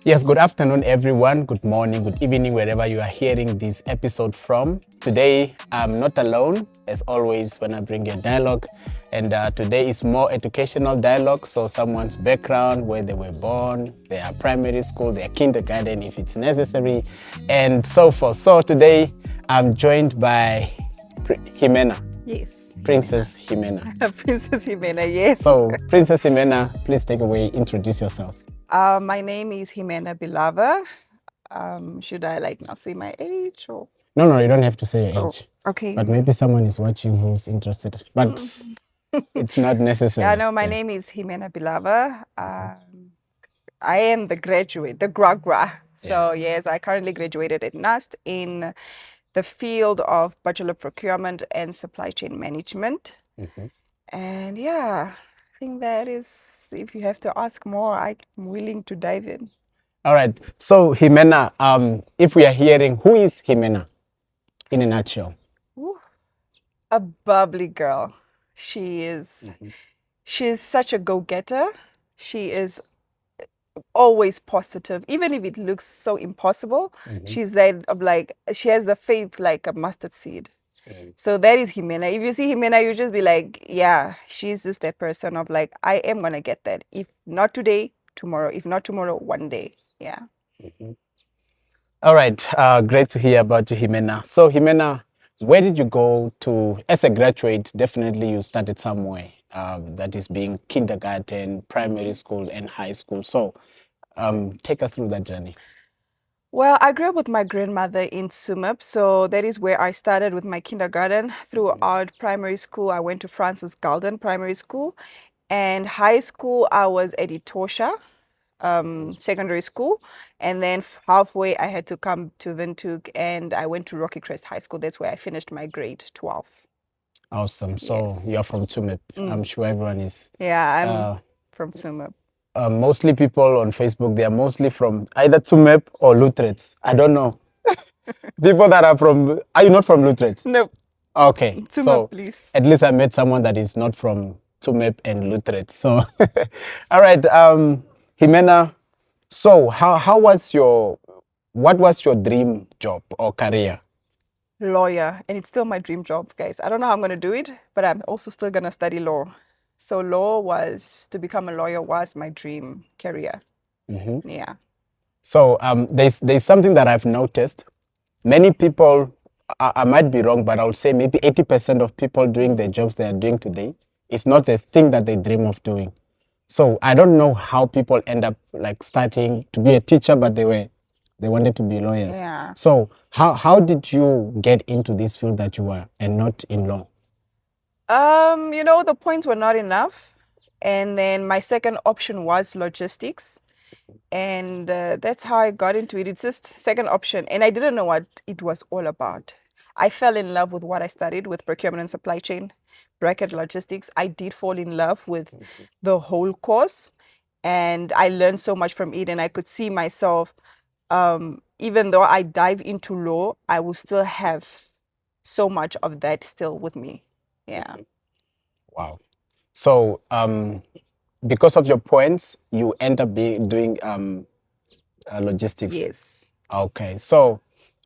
Yes, good afternoon, everyone. Good morning, good evening, wherever you are hearing this episode from. Today, I'm not alone, as always, when I bring a dialogue. And today is more educational dialogue. So, someone's background, where they were born, their primary school, their kindergarten, if it's necessary, and so forth. So, today, I'm joined by Himena. Yes. Princess Himena. Princess Himena, yes. So, Princess Himena, please take away, introduce yourself. My name is Himena Bilava. Should I now say my age or? No, you don't have to say your age. Okay. But maybe someone is watching who's interested. But it's not necessary. Yeah, no, my name is Himena Bilava. I am the graduate, the gra. So yes, I currently graduated at NUST in the field of Bachelor Procurement and Supply Chain Management. And yeah, I think that is, if you have to ask more, I'm willing to dive in. All right. So Himena, if we are hearing, who is Himena in a nutshell? Ooh, a bubbly girl. She's such a go-getter. She is always positive, even if it looks so impossible. She's that of she has a faith like a mustard seed. So that is Himena. If you see Himena, you just be like, yeah, she's just that person of I am gonna get that. If not today, tomorrow. If not tomorrow, one day. Yeah. All right. Great to hear about you, Himena. So Himena, where did you go to as a graduate? Definitely you started somewhere. That is being kindergarten, primary school, and high school. So take us through that journey. Well, I grew up with my grandmother in Tsumeb, so that is where I started with my kindergarten. Throughout primary school, I went to Francis Galden Primary School, and high school, I was at Etosha Secondary School, and then halfway, I had to come to Windhoek, and I went to Rocky Crest High School. That's where I finished my grade 12. Awesome. So Yes. you're from Tsumeb. I'm sure everyone is. Yeah, I'm from Tsumeb. Mostly people on Facebook, they are mostly from either Tsumeb or Lutretz. I don't know. People that are from, are you not from Lutretz? No, Okay. Tsumeb, So please. at least I met someone that is not from Tsumeb and Lutretz. So, all right. Himena, so what was your dream job or career? Lawyer, and it's still my dream job, guys. I don't know how I'm going to do it, but I'm also still going to study law. So to become a lawyer was my dream career. Yeah. So there's something that I've noticed. Many people, I might be wrong, but I would say maybe 80% of people doing the jobs they are doing today is not the thing that they dream of doing. So I don't know how people end up starting to be a teacher, but they wanted to be lawyers. Yeah. So how did you get into this field that you are and not in law? The points were not enough. And then my second option was logistics. And that's how I got into it. It's just second option. And I didn't know what it was all about. I fell in love with what I studied with procurement and supply chain, bracket logistics. I did fall in love with the whole course. And I learned so much from it. And I could see myself, even though I dive into law, I will still have so much of that still with me. Yeah. Wow. So because of your points, you end up doing logistics. Yes. Okay. So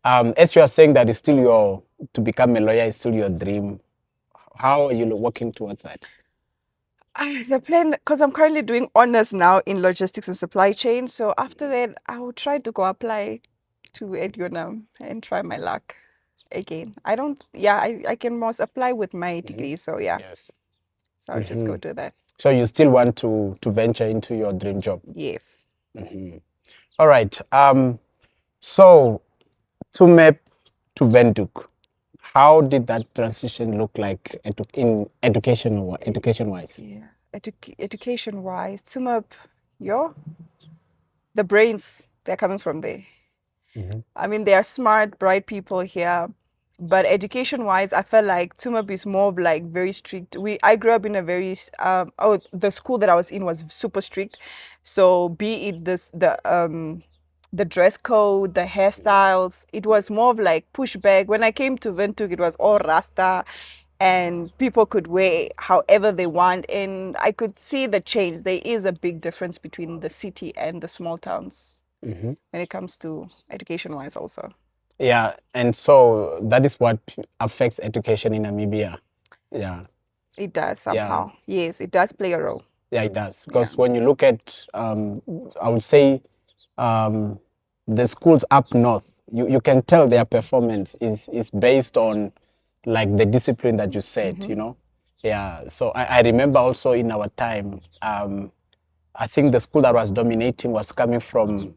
as you are saying that is still to become a lawyer is still your dream. How are you working towards that? The plan, because I'm currently doing honors now in logistics and supply chain. So after that, I will try to go apply to EduNam and try my luck again. I can most apply with my degree. So yeah. Yes. So I'll just go do that. So you still want to venture into your dream job? Yes. All right. So to map to Windhoek, how did that transition look like in education-wise? Yeah. Education-wise, Tsumeb, the brains, they're coming from there. I mean, they are smart, bright people here. But education-wise, I felt like Tsumeb is more of very strict. I grew up in a very the school that I was in was super strict. So be it the dress code, the hairstyles, it was more of pushback. When I came to Windhoek, it was all Rasta, and people could wear however they want, and I could see the change. There is a big difference between the city and the small towns. Mm-hmm. when it comes to education-wise also. Yeah, and so that is what affects education in Namibia. Yeah, It does yeah, somehow. Yes, it does play a role. yeah, it does. Yeah. Because when you look at, I would say, um, the schools up north, you can tell their performance is based on like the discipline that you said, Mm-hmm. you know. Yeah, so I remember also in our time, I think the school that was dominating was coming from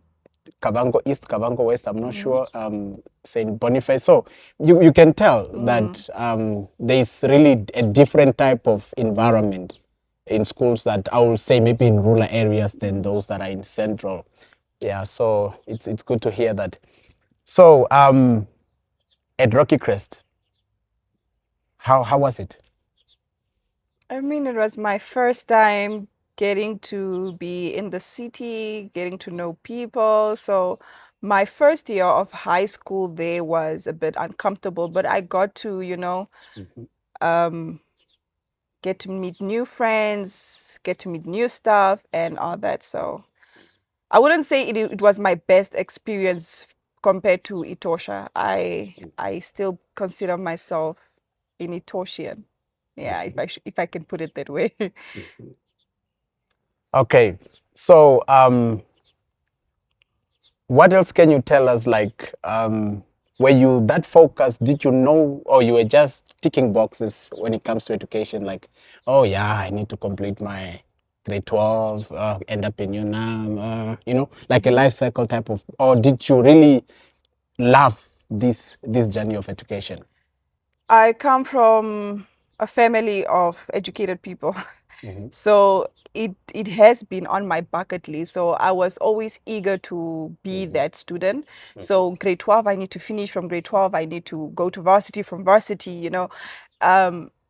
Kavango East, Kavango West, I'm not Mm-hmm. sure, St. Boniface. So you can tell Mm. that there is really a different type of environment in schools that I will say maybe in rural areas than Mm. those that are in central. Yeah, so it's good to hear that. So at Rocky Crest, how was it? I mean, it was my first time getting to be in the city, getting to know people. So my first year of high school there was a bit uncomfortable, but I got to, Mhm. um, get to meet new friends, get to meet new stuff and all that. So I wouldn't say it was my best experience compared to Etosha. I still consider myself an Etoshian. Yeah, if I can put it that way. Okay, so what else can you tell us? Like, were you that focused? Did you know, or you were just ticking boxes when it comes to education? Like, oh yeah, I need to complete my grade 12, end up in UNAM, like a Mhm. life cycle type of. Or did you really love this journey of education? I come from a family of educated people. Hmm. So it has been on my bucket list. So I was always eager to be Hmm. that student. Hmm. So grade 12, I need to finish from grade 12. I need to go to varsity from varsity.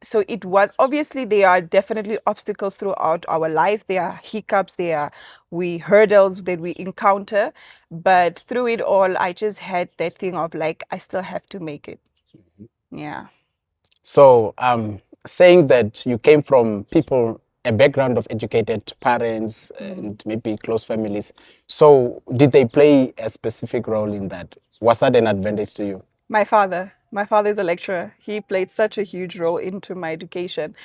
So it was obviously there are definitely obstacles throughout our life. There are hiccups, there are hurdles that we encounter. But through it all, I just had that thing of like, I still have to make it. Yeah. So, saying that you came from people, a background of educated parents Mm. and maybe close families, so did they play a specific role in that? Was that an advantage to you? My father is a lecturer. He played such a huge role into my education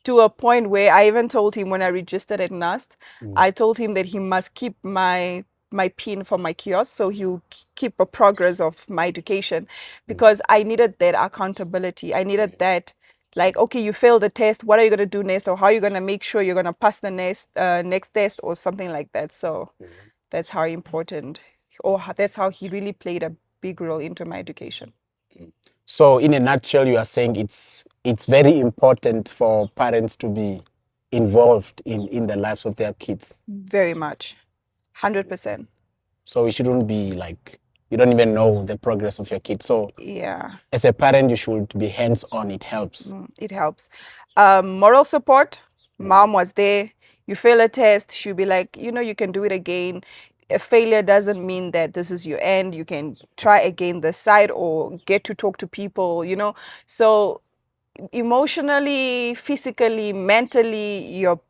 to a point where I even told him when I registered at NAST, Mm. I told him that he must keep my pin for my kiosk so he'll keep a progress of my education Mm. because I needed that accountability. I needed that like, okay, you failed the test. What are you going to do next? Or how are you going to make sure you're going to pass the next test or something like that? So that's how important, that's how he really played a big role into my education. So, in a nutshell, you are saying it's very important for parents to be involved in the lives of their kids. Very much. 100%. So, it shouldn't be like you don't even know the progress of your kids. So, Yeah. as a parent, you should be hands on. It helps. It helps. Moral support. Mm. Mom was there. You fail a test, she'll be like, you can do it again. A failure doesn't mean that this is your end. You can try again this side or get to talk to people. So emotionally, physically, mentally, your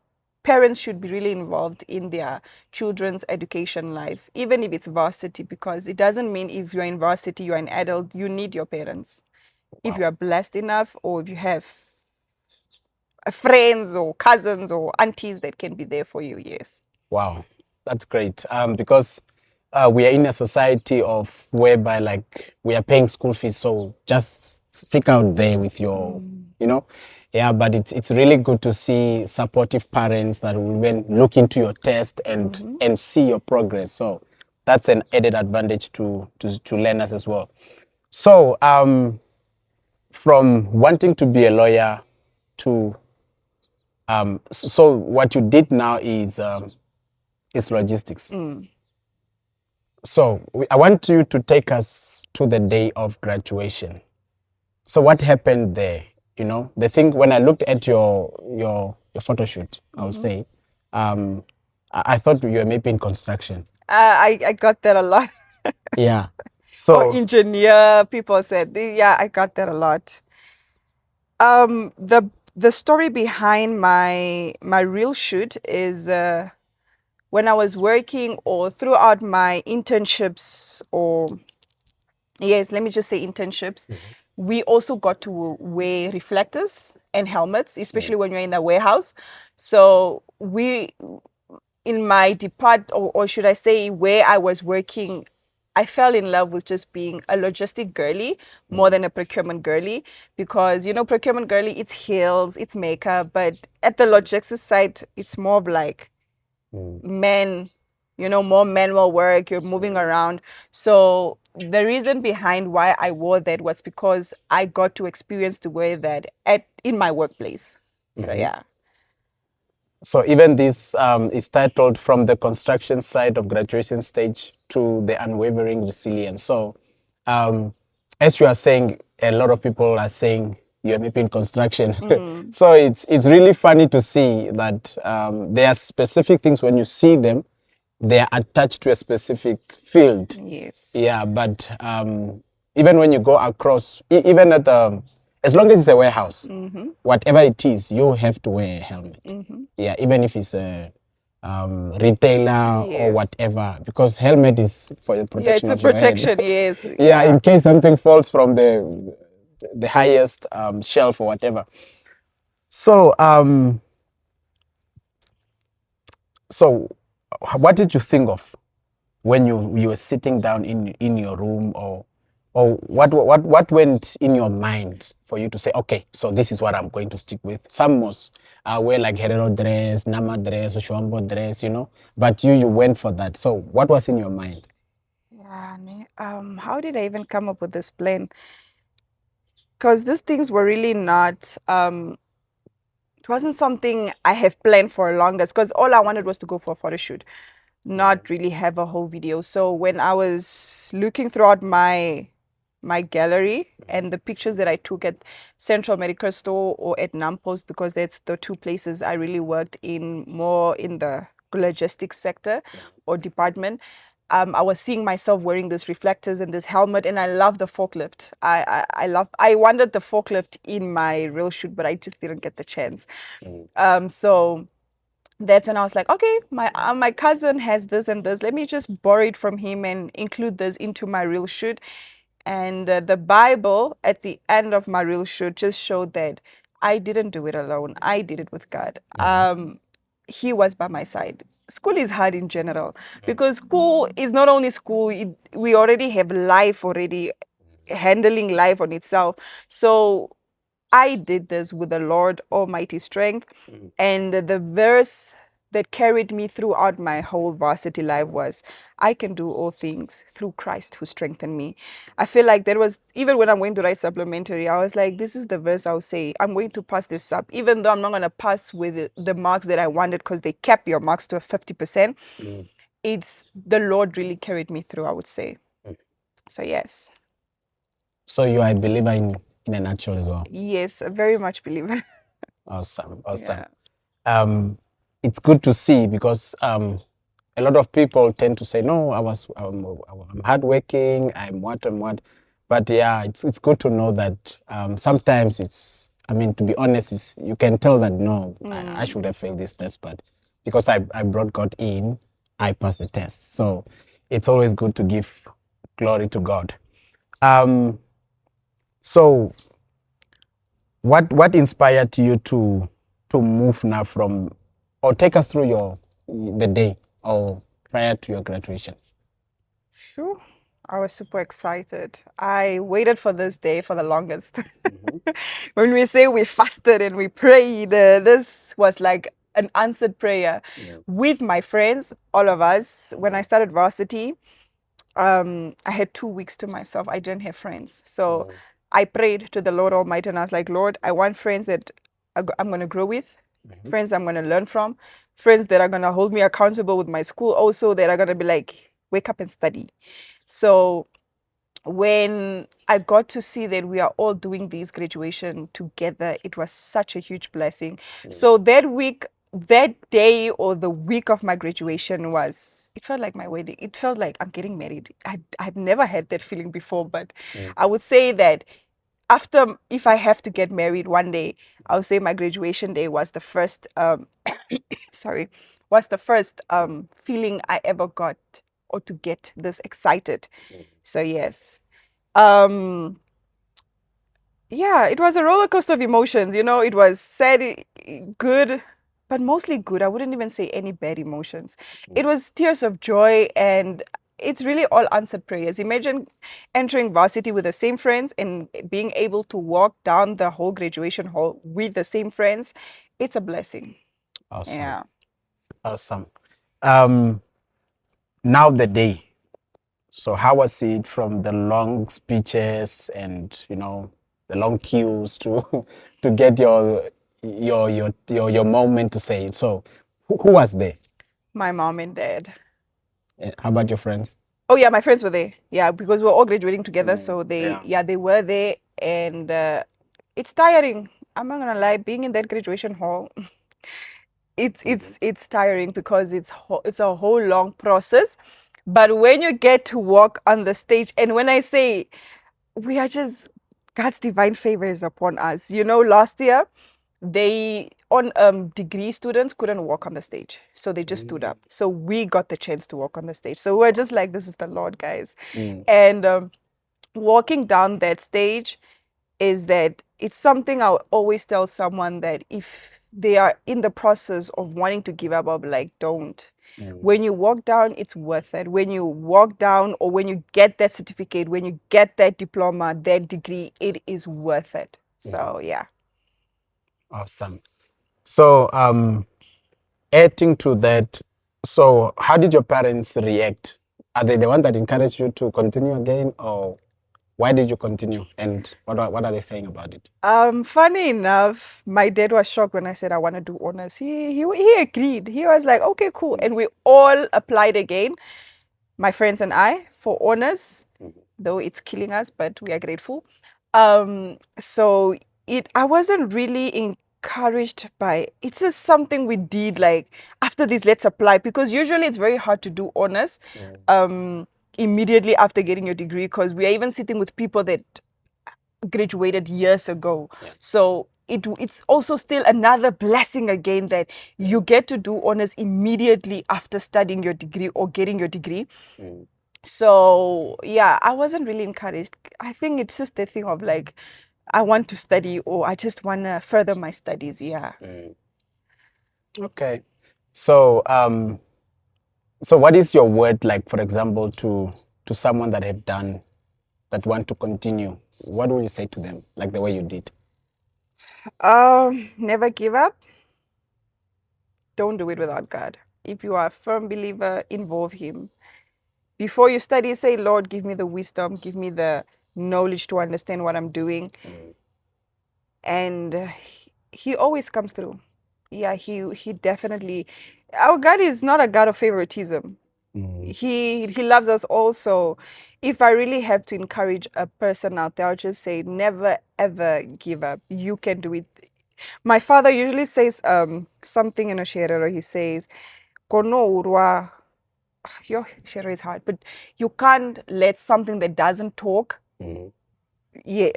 parents should be really involved in their children's education life, even if it's varsity, because it doesn't mean if you're in varsity, you're an adult, you need your parents. If Wow. you are blessed enough or if you have friends or cousins or aunties that can be there for you, yes. Wow, that's great. Because we are in a society of whereby like we are paying school fees, so just stick out there with your, Mm. you know, yeah. But it's really good to see supportive parents that will even look into your test Mhm. and see your progress. So that's an added advantage to learners as well. So from wanting to be a lawyer to so what you did now is logistics. Mm. So I want you to take us to the day of graduation. So what happened there? The thing when I looked at your photo shoot, I would Mhm. say, I thought you were maybe in construction. I got that a lot. Yeah. Or So engineer, people said. Yeah, I got that a lot. The story behind my real shoot is when I was working or throughout my internships, or yes, let me just say internships, we also got to wear reflectors and helmets, especially when you're in the warehouse. So we, in my or should I say where I was working, I fell in love with just being a logistic girly more than a procurement girly, because procurement girly, it's heels, it's makeup, but at the logistics side, it's more of like men, more manual work, you're moving around. So the reason behind why I wore that was because I got to experience to wear that in my workplace. So yeah. So even this is titled From the Construction Side of Graduation Stage to the Unwavering Resilience. So as you are saying, a lot of people are saying you're maybe in construction. So it's really funny to see that there are specific things when you see them, they are attached to a specific field. Yes. Yeah, but even when you go across, even at the, as long as it's a warehouse, whatever it is, you have to wear a helmet. Yeah, even if it's a retailer or Yes. whatever, because helmet is for the Yeah, it's protection a of your head. protection, yes. Yeah, in case something falls from the highest shelf or whatever. So so what did you think of when you were sitting down in your room, or what went in your mind for you to say, okay, so this is what I'm going to stick with? Some must wear like Herero dress, Nama dress, or Shwambo dress, but you went for that. So what was in your mind? Yeah, how did I even come up with this plan? Because these things were really not, it wasn't something I have planned for longest, because all I wanted was to go for a photo shoot, not really have a whole video. So when I was looking throughout my gallery and the pictures that I took at Central Medical Store or at Nampost, because that's the two places I really worked in, more in the logistics sector or department, I was seeing myself wearing these reflectors and this helmet, and I love the forklift. I wanted the forklift in my real shoot, but I just didn't get the chance. So that's when I was like, okay, my cousin has this and this. Let me just borrow it from him and include this into my real shoot. And the Bible at the end of my real shoot just showed that I didn't do it alone. I did it with God. He was by my side. School is hard in general, because school is not only school. We already have life already, handling life on itself. So I did this with the Lord Almighty strength. And the verse that carried me throughout my whole varsity life was, I can do all things through Christ who strengthened me. I feel like that was, even when I'm going to write supplementary, I was like, this is the verse I'll say. I'm going to pass this up, even though I'm not going to pass with the marks that I wanted, because they kept your marks to a 50%. It's the Lord really carried me through, I would say. So yes. So you are a believer in a nutshell as well. Yes, a very much believer. Awesome. Yeah. It's good to see, because a lot of people tend to say, no, I'm hardworking, I'm what and what. But yeah, it's good to know that sometimes it's, I mean, to be honest, you can tell that, no, I should have failed this test, but because I brought God in, I passed the test. So it's always good to give glory to God. So what inspired you to move now from, or take us through the day or prior to your graduation? Sure. I was super excited. I waited for this day for the longest. When we say we fasted and we prayed, this was like an answered prayer with my friends, all of us. When I started varsity, I had 2 weeks to myself. I didn't have friends. So I prayed to the Lord Almighty, and I was like, Lord, I want friends that I'm going to grow with, friends I'm going to learn from, friends that are going to hold me accountable with my school, also that are going to be like, wake up and study. So when I got to see that we are all doing this graduation together, it was such a huge blessing. So that week, that day or the week of my graduation it felt like my wedding. It felt like I'm getting married. I've never had that feeling before, but I would say that after, if I have to get married one day, I would say my graduation day was the first, was the first feeling I ever got or to get this excited. So yes. Yeah, it was a roller coaster of emotions. It was sad, good, but mostly good. I wouldn't even say any bad emotions. It was tears of joy, and it's really all answered prayers. Imagine entering varsity with the same friends and being able to walk down the whole graduation hall with the same friends. It's a blessing. Awesome. Yeah. Awesome. Now the day. So how was it from the long speeches and the long queues to to get your moment to say it? So who was there? My mom and dad. How about your friends? Oh yeah, my friends were there. Yeah, because we were all graduating together, so Yeah. they were there, and it's tiring. I'm not gonna lie, being in that graduation hall, it's tiring because it's a whole long process. But when you get to walk on the stage, and when I say we are just God's divine favor is upon us. Last year they on degree students couldn't walk on the stage, so they just stood up. So we got the chance to walk on the stage. So we're just like, this is the Lord, guys. And walking down that stage is that it's something I always tell someone that if they are in the process of wanting to give up, I'll be like, don't. When you walk down, it's worth it. When you walk down, or when you get that certificate, when you get that diploma, that degree, it is worth it. So yeah. Awesome. So adding to that, so how did your parents react? Are they the one that encouraged you to continue again, or why did you continue? And what are they saying about it? Funny enough, my dad was shocked when I said I want to do honors. He agreed. He was like, okay, cool. And we all applied again, my friends and I, for honors, though it's killing us, but we are grateful. So I wasn't really encouraged by it's just something we did like after this, let's apply, because usually it's very hard to do honors immediately after getting your degree, because we are even sitting with people that graduated years ago. So it's also still another blessing again that you get to do honors immediately after studying your degree or getting your degree. So yeah, I wasn't really encouraged. I think it's just the thing of like, I want to study, or I just want to further my studies. Yeah. Okay. So so what is your word like, for example, to someone that have done that want to continue? What will you say to them, like the way you did? Never give up. Don't do it without God. If you are a firm believer, involve Him. Before you study, say, Lord, give me the wisdom, give me the knowledge to understand what I'm doing. And He always comes through. Yeah, he definitely. Our God is not a God of favoritism. He loves us all. So if I really have to encourage a person out there, I'll just say, never ever give up. You can do it. My father usually says something in a sherero. He says, "Kono urwa." Your sherero is hard, but you can't let something that doesn't talk. Yeah.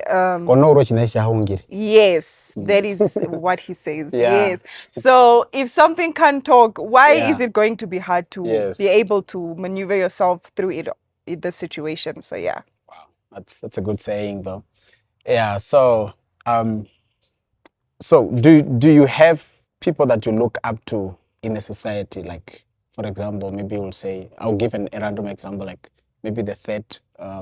Yes, that is what he says. Yeah. Yes. So if something can't talk, why Yeah. is it going to be hard to Yes. be able to maneuver yourself through the situation? So yeah. Wow, that's a good saying though. Yeah. So do you have people that you look up to in a society? Like, for example, maybe we'll say, I'll give a random example, like maybe the third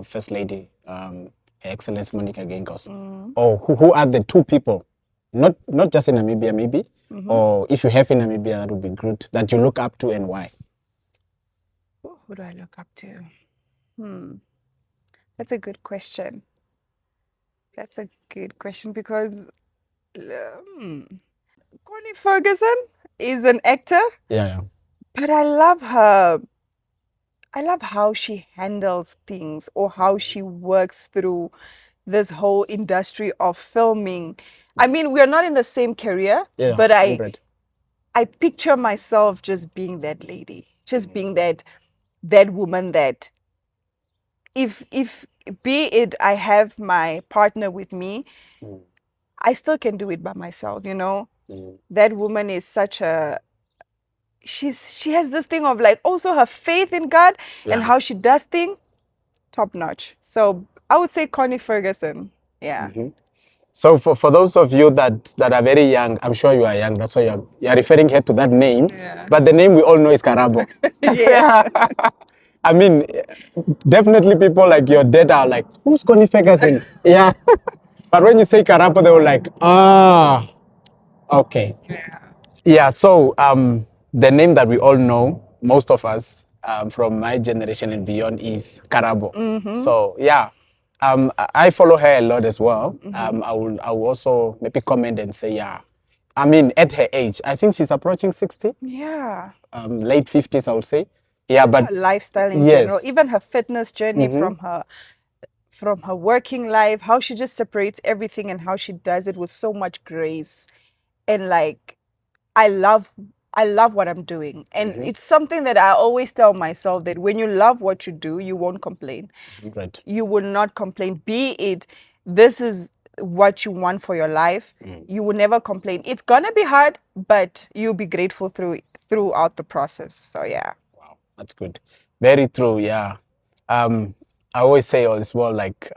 first lady, Her Excellency Monica Genkos. Or who are the two people, not just in Namibia maybe, or if you have in Namibia, that would be good, that you look up to, and why? Who do I look up to? That's a good question. That's a good question because Connie Ferguson is an actor, Yeah. but I love her. I love how she handles things, or how she works through this whole industry of filming. I mean, we're not in the same career, Yeah. but Favorite. I picture myself just being that lady, just being that woman that if be it I have my partner with me, I still can do it by myself, you know? That woman is such a she has this thing of like also her faith in God and Yeah. how she does things, top notch. So I would say Connie Ferguson. Yeah. So for those of you that are very young, I'm sure you are young. That's why you're referring here to that name. Yeah. But the name we all know is Karabo. Yeah. I mean, definitely people like your dad are like, who's Connie Ferguson? Yeah. But when you say Karabo, they were like, ah, okay. Yeah. Yeah. So the name that we all know, most of us from my generation and beyond, is Karabo. So yeah. I follow her a lot as well. I will also maybe comment and say, yeah. I mean, at her age, I think she's approaching 60, Yeah. late 50s, I would say. Yeah, Just but her lifestyle in general, yes. even her fitness journey from her working life, how she just separates everything and how she does it with so much grace. And like I love what I'm doing. And it's something that I always tell myself that when you love what you do, you won't complain. Right. You will not complain. Be it this is what you want for your life, you will never complain. It's gonna be hard, but you'll be grateful throughout the process. So yeah. Wow, that's good. Very true. Yeah. I always say as well, like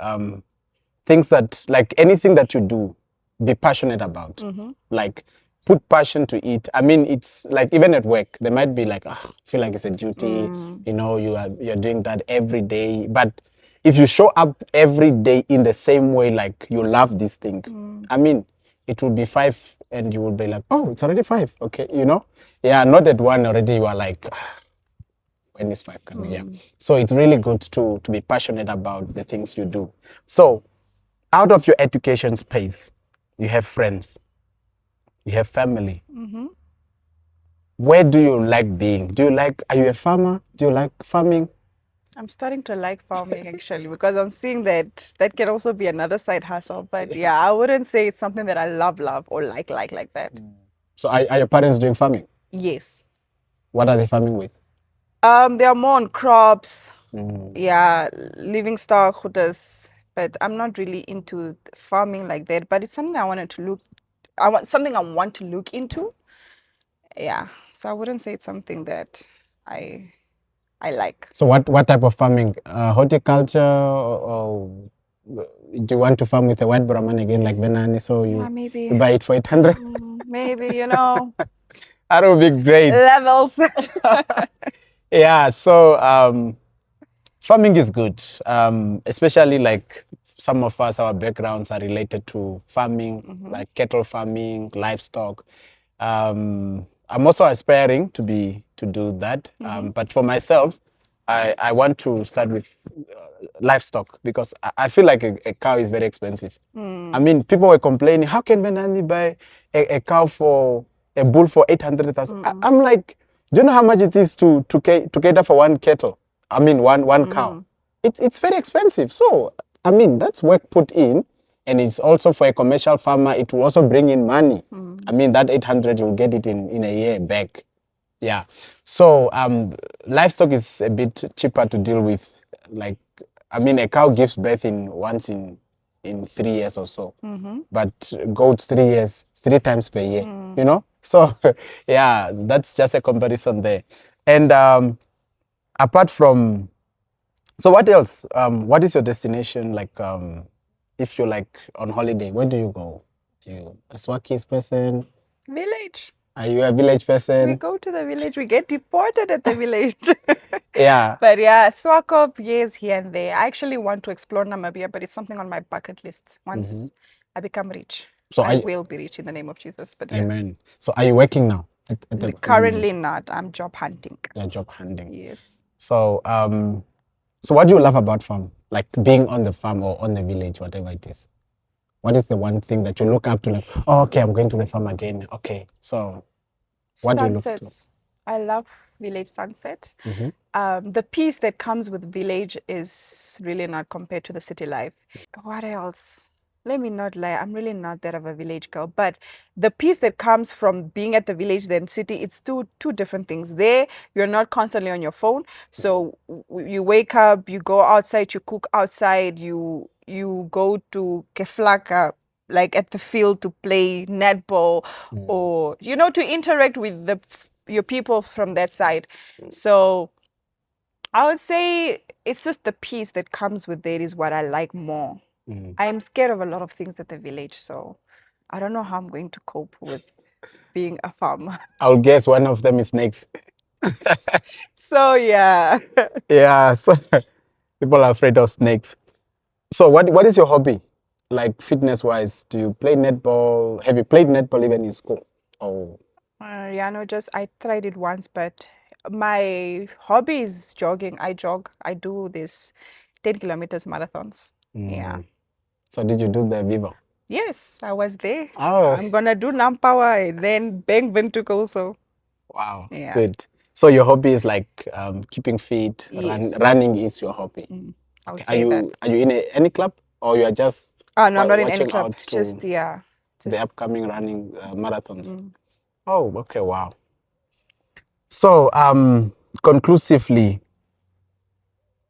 things that, like anything that you do, be passionate about. Like put passion to it. I mean, it's like even at work, they might be like, "Ah, I feel like it's a duty. You're doing that every day. But if you show up every day in the same way, like you love this thing, I mean, it will be 5 and you will be like, oh, it's already 5. Okay, Yeah, not at 1 already. You are like, when is 5 coming? Yeah. So it's really good to be passionate about the things you do. So out of your education space, you have friends, you have family. Where do you like being? Are you a farmer? Do you like farming? I'm starting to like farming actually because I'm seeing that that can also be another side hustle. But yeah, I wouldn't say it's something that I love or like that. So are your parents doing farming? Yes. What are they farming with? They are more on crops, yeah, livestock, goeders, but I'm not really into farming like that. But it's something something I want to look into. Yeah, so I wouldn't say it's something that I I like. So what type of farming? Horticulture, or do you want to farm with a white Brahman again, like Benani? So Yeah, you maybe. buy it for 800? Maybe, That would be great. levels. Yeah, so farming is good, especially like some of us, our backgrounds are related to farming, like cattle farming, livestock. I'm also aspiring to do that, but for myself, I want to start with livestock because I feel like a cow is very expensive. I mean, people were complaining, how can Benani buy a cow for a bull for 800,000? I'm like, do you know how much it is to cater for one cattle? I mean, one cow. It's very expensive. So, I mean, that's work put in, and it's also for a commercial farmer. It will also bring in money. I mean, that 800, you'll get it in a year back. Yeah. So livestock is a bit cheaper to deal with. Like, I mean, a cow gives birth once in 3 years or so, but goats 3 years, 3 times per year. So yeah, that's just a comparison there. And apart from, so what else? What is your destination? Like, if you're like on holiday, where do you go? You a Swakis person? Village. Are you a village We person? go to the village. We get deported at the village. Yeah. But yeah, Swakop, yes, here and there. I actually want to explore Namibia, but it's something on my bucket list. Once I become rich, So I will be rich in the name of Jesus. But yeah, Amen. So are you working now? At the currently not. I'm job hunting. You're job hunting. Yes. So so what do you love about farm? Like being on the farm or on the village, whatever it is. What is the one thing that you look up to, like, oh, okay, I'm going to the farm again. Okay. So what do you look to? Sunsets. I love village sunset. The peace that comes with village is really not compared to the city life. What else? Let me not lie, I'm really not that of a village girl, but the peace that comes from being at the village than city, it's two different things. There, you're not constantly on your phone. So you wake up, you go outside, you cook outside, you go to Keflaka, like at the field to play netball or, to interact with the your people from that side. So I would say it's just the peace that comes with it is what I like more. I'm scared of a lot of things at the village, so I don't know how I'm going to cope with being a farmer. I'll guess one of them is snakes. So yeah. Yeah, so people are afraid of snakes. So what is your hobby? Like fitness wise, do you play netball? Have you played netball even in school? Oh, Yeah, no, just I tried it once, but my hobby is jogging. I jog. I do this 10 kilometers marathons. Yeah. so did you do the Vivo? Yes, I was there. Oh, I'm gonna do Nampawa and then Bang Ventuk also. wow, Yeah. good. So your hobby is like keeping fit. Yes. Running is your hobby. I Okay. would say that. Are you in any club or you are just No, I'm not in any watching club. out to Just yeah. the Just upcoming running marathons? Oh, okay, wow. So conclusively,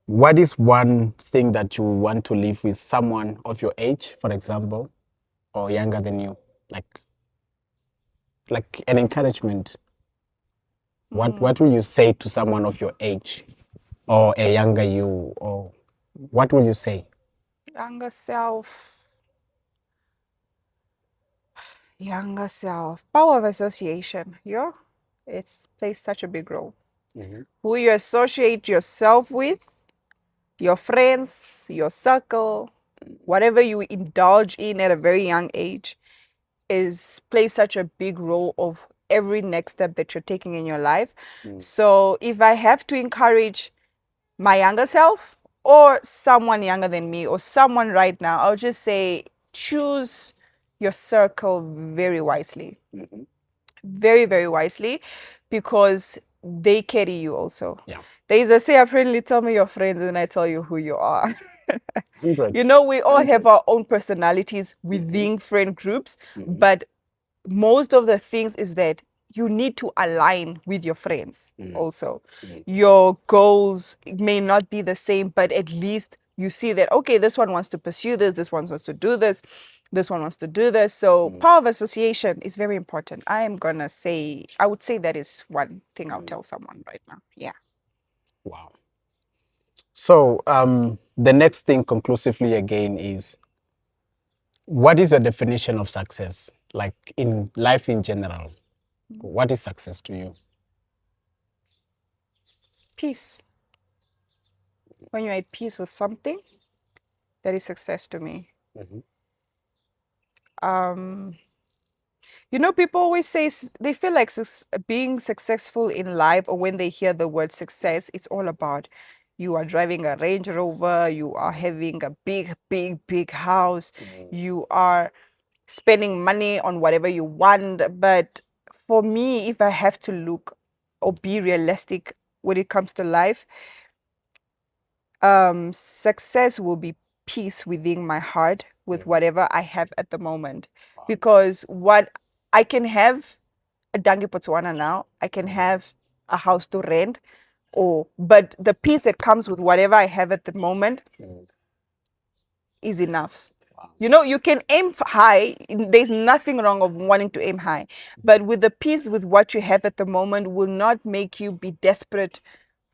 what is one thing that you want to live with someone of your age, for example, or younger than you? Like an encouragement. What will you say to someone of your age or a younger you, or what will you say? younger self. Younger self. Power of association. Yeah. It's plays such a big role. Who you associate yourself with, your friends, your circle, whatever you indulge in at a very young age is plays such a big role of every next step that you're taking in your life. So if I have to encourage my younger self or someone younger than me or someone right now, I'll just say choose your circle very wisely. Very, very wisely because they carry you also. Yeah. There is a say, apparently, tell me your friends and I tell you who you are. 100. You know, we all have our own personalities within friend groups, but most of the things is that you need to align with your friends also. Your goals may not be the same, but at least you see that, okay, this one wants to pursue this one wants to do this one wants to do this. So power of association is very important. I would say that is one thing I'll tell someone right now. Yeah. Wow. So the next thing conclusively again is, what is your definition of success? Like in life in general, what is success to you? Peace. When you're at peace with something, that is success to me. Um, You know, people always say they feel like being successful in life, or when they hear the word success, it's all about you are driving a Range Rover, you are having a big, big, big house, you are spending money on whatever you want. But for me, if I have to look or be realistic when it comes to life, success will be peace within my heart with whatever I have at the moment. Because what I can have a Dangi Botswana now, I can have a house to rent, but the peace that comes with whatever I have at the moment is enough. You know, you can aim high. There's nothing wrong of wanting to aim high, but with the peace with what you have at the moment will not make you be desperate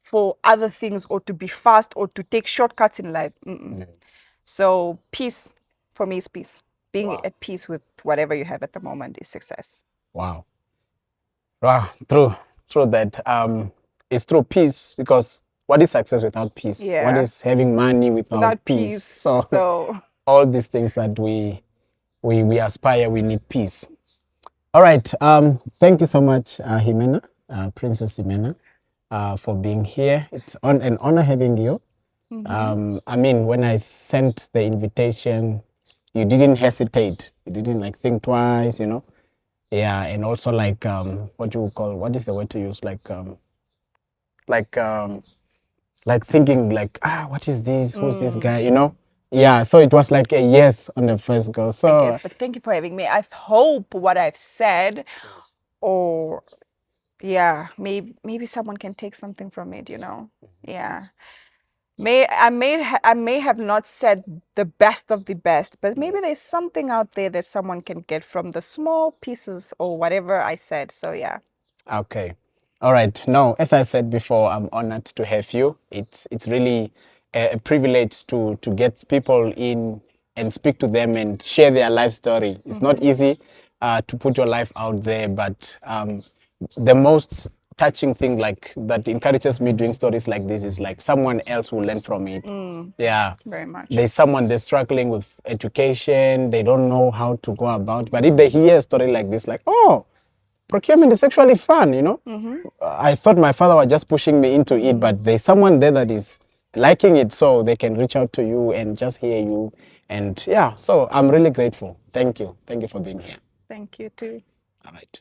for other things or to be fast or to take shortcuts in life. So peace for me is peace. Being at peace with whatever you have at the moment is success. Wow. Wow. True that. It's true peace, because what is success without peace? What Yeah. is having money without Without peace? peace. So All these things that we aspire, we need peace. All right. Thank you so much, Himena, Princess Himena, for being here. It's an honor having you. I mean, when I sent the invitation, you didn't hesitate. You didn't like think twice, you know. Yeah, and also like what is the word to use? Like thinking like, what is this? Who's this guy? You know? Yeah. So it was like a yes on the first go. I So guess, but thank you for having me. I hope what I've said, or yeah, maybe someone can take something from it. You know, yeah. I may have not said the best of the best, but maybe there's something out there that someone can get from the small pieces or whatever I said. So yeah. okay. All right. No, as I said before, I'm honored to have you. It's really a privilege to get people in and speak to them and share their life story. It's not easy to put your life out there, but the most touching thing like that encourages me doing stories like this is like someone else will learn from it. Yeah. Very much. There's someone that's struggling with education, they don't know how to go about, but if they hear a story like this, like, oh, procurement is actually fun, you know. I thought my father was just pushing me into it, but there's someone there that is liking it, so they can reach out to you and just hear you. And yeah, so I'm really grateful. Thank you for being here. Thank you too. All right.